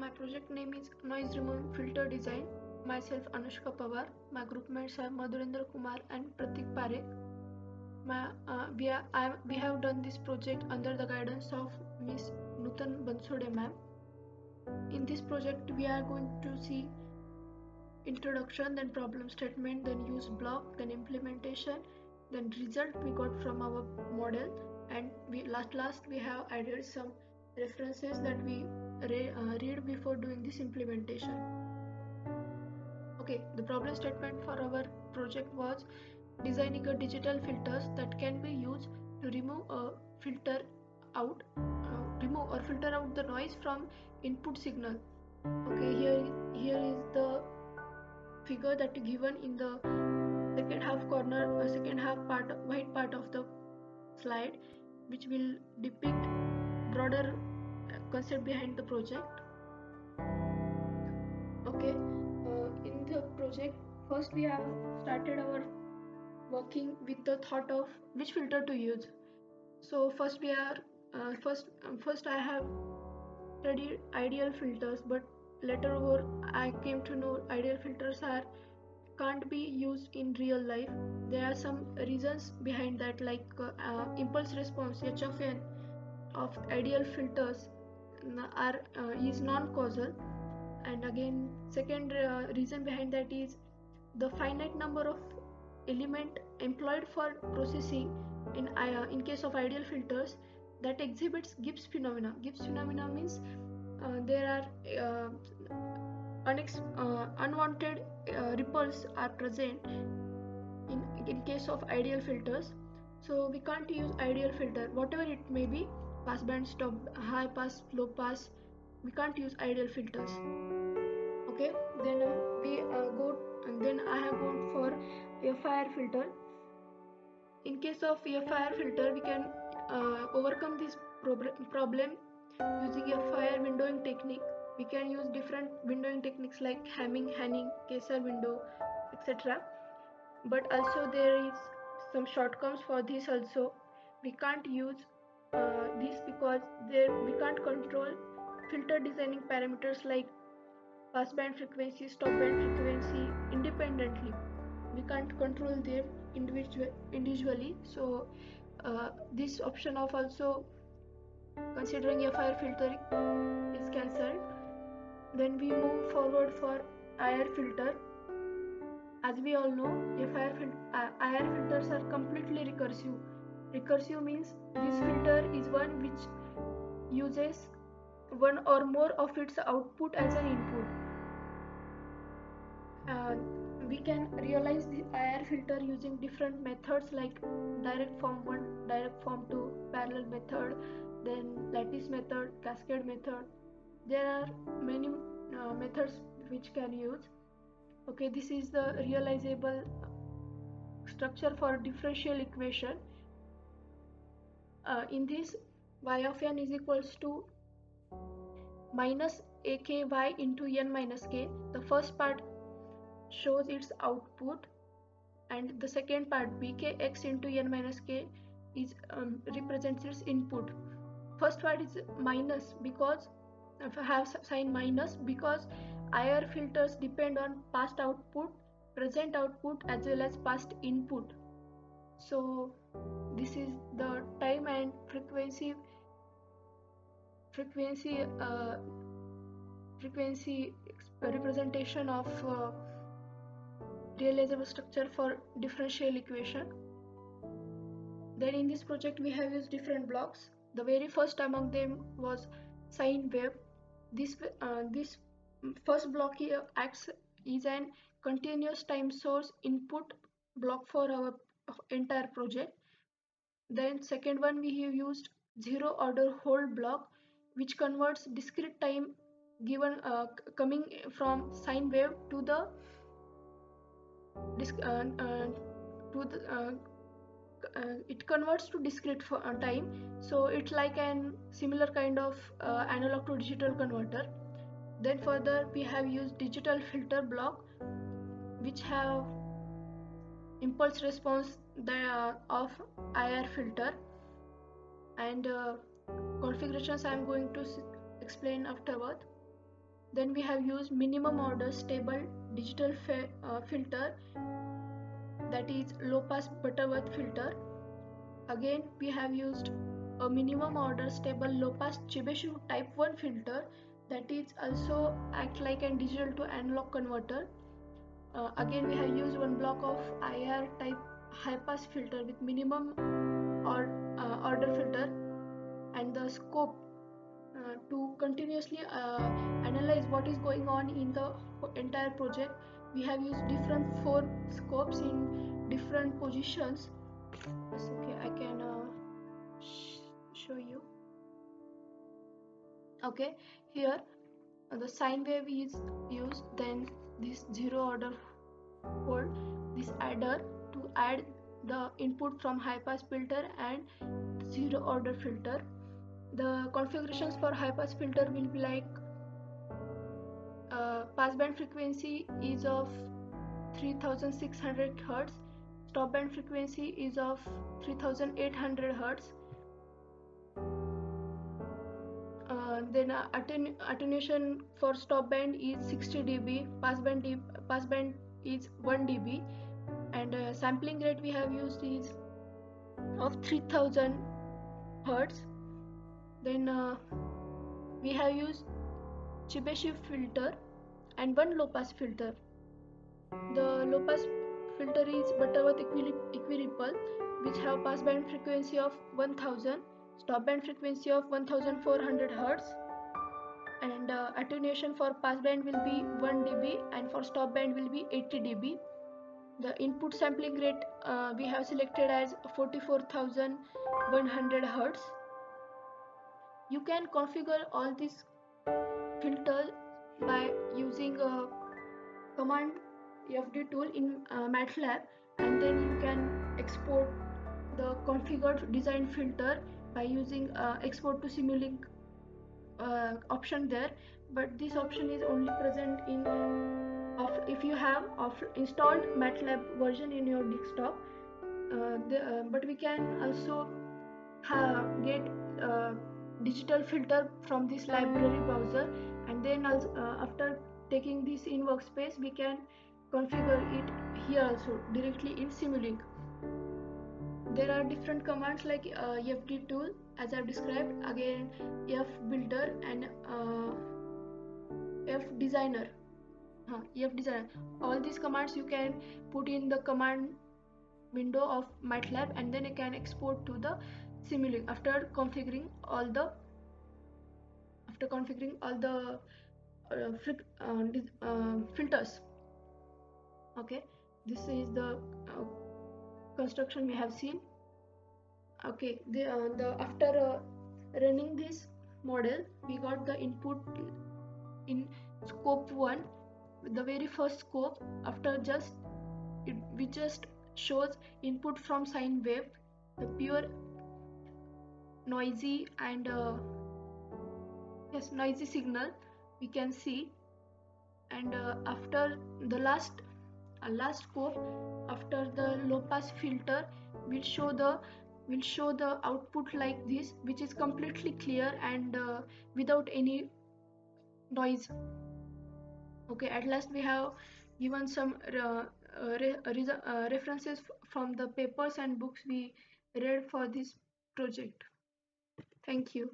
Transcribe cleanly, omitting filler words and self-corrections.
My project name is Noise Removing Filter Design. Myself Anushka Pawar. My group mates are Madhurendra Kumar and Pratik Parekh. We have done this project under the guidance of Miss Nutan Bansode ma'am. In this project, we are going to see introduction, then problem statement, then use block, then implementation, then result we got from our model, and last we have added some references that we read before doing this implementation. Okay, the problem statement for our project was designing a digital filters that can be used to remove a filter out remove or filter out the noise from input signal. Okay, here is the figure that given in the second half corner, second half part, white part of the slide, which will depict broader concept behind the project. Okay, in the project, first we have started our working with the thought of which filter to use. So first we are first I have studied ideal filters, but later over I came to know ideal filters are can't be used in real life. There are some reasons behind that, like impulse response (HFN) of ideal filters are is non-causal, and again second reason behind that is the finite number of element employed for processing in case of ideal filters that exhibits Gibbs phenomena. Gibbs phenomena means there are unwanted ripples are present in case of ideal filters. So we can't use ideal filter, whatever it may be, pass band, stop, high pass, low pass. We can't use ideal filters. Okay, then then I have gone for a fire filter. In case of a fire filter, we can overcome this problem using a fire windowing technique. We can use different windowing techniques like Hamming, Hanning, Kessler window, etc. But also there is some shortcomings for this also. We can't use this because we can't control filter designing parameters like passband frequency, stopband frequency independently. We can't control them individually. So this option of also considering a fire filter is cancelled. Then we move forward for IR filter. As we all know, IR filters are completely recursive. Recursive means this filter is one which uses one or more of its output as an input. We can realize the IR filter using different methods like direct form 1, direct form 2, parallel method, then lattice method, cascade method. There are many methods which can use. Okay, this is the realizable structure for differential equation. In this, y of n is equals to minus aky into n minus k. The first part shows its output, and the second part bkx into n minus k is represents its input. First part is minus because have sign minus because IR filters depend on past output, present output as well as past input. So this is the time and frequency representation of realizable structure for differential equation. Then in this project we have used different blocks. The very first among them was sine wave. This first block here acts is an continuous time source input block for our entire project. Then second one we have used zero order hold block, which converts discrete time given coming from sine wave to the it converts to discrete time. So it's like an similar kind of analog to digital converter. Then further we have used digital filter block, which have impulse response of IR filter, and configurations I am going to explain afterward. Then we have used minimum order stable digital filter, that is low pass Butterworth filter. Again we have used a minimum order stable low pass Chebyshev type 1 filter, that is also act like a digital to analog converter. Again we have used one block of IR type high pass filter with minimum or order filter, and the scope to continuously analyze what is going on in the entire project. We have used different 4 scopes in different positions. Yes, okay, I can show you. Okay, here the sine wave is used, then this zero order hold this adder to add the input from high pass filter and zero order filter. The configurations for high pass filter will be like passband frequency is of 3600 Hz, stop band frequency is of 3800 Hz, then attenuation for stop band is 60 dB, passband is 1 dB, and sampling rate we have used is of 3000 Hz. Then we have used Chebyshev filter and one low pass filter. The low pass filter is Butterworth equiripple, which have passband frequency of 1000, stop band frequency of 1400 Hz, and attenuation for passband will be 1 dB and for stop band will be 80 dB. The input sampling rate we have selected as 44,100 Hz. You can configure all these filters by using a command FD tool in MATLAB, and then you can export the configured design filter by using export to Simulink option there. But this option is only present in if you have installed MATLAB version in your desktop. But we can also get digital filter from this library browser, and then also, after taking this in workspace, we can configure it here also directly in Simulink. There are different commands like FD tool as I've described, again F builder and F designer. F designer. All these commands you can put in the command window of MATLAB, and then you can export to the Simulink after configuring all the filters. Okay, this is the construction we have seen. Okay, the after running this model, we got the input in scope 1, the very first scope. After just we just shows input from sine wave, the pure noisy and yes, noisy signal we can see. And after the last scope, after the low pass filter, will show the output like this, which is completely clear and without any noise. Okay, at last we have given some references from the papers and books we read for this project. Thank you.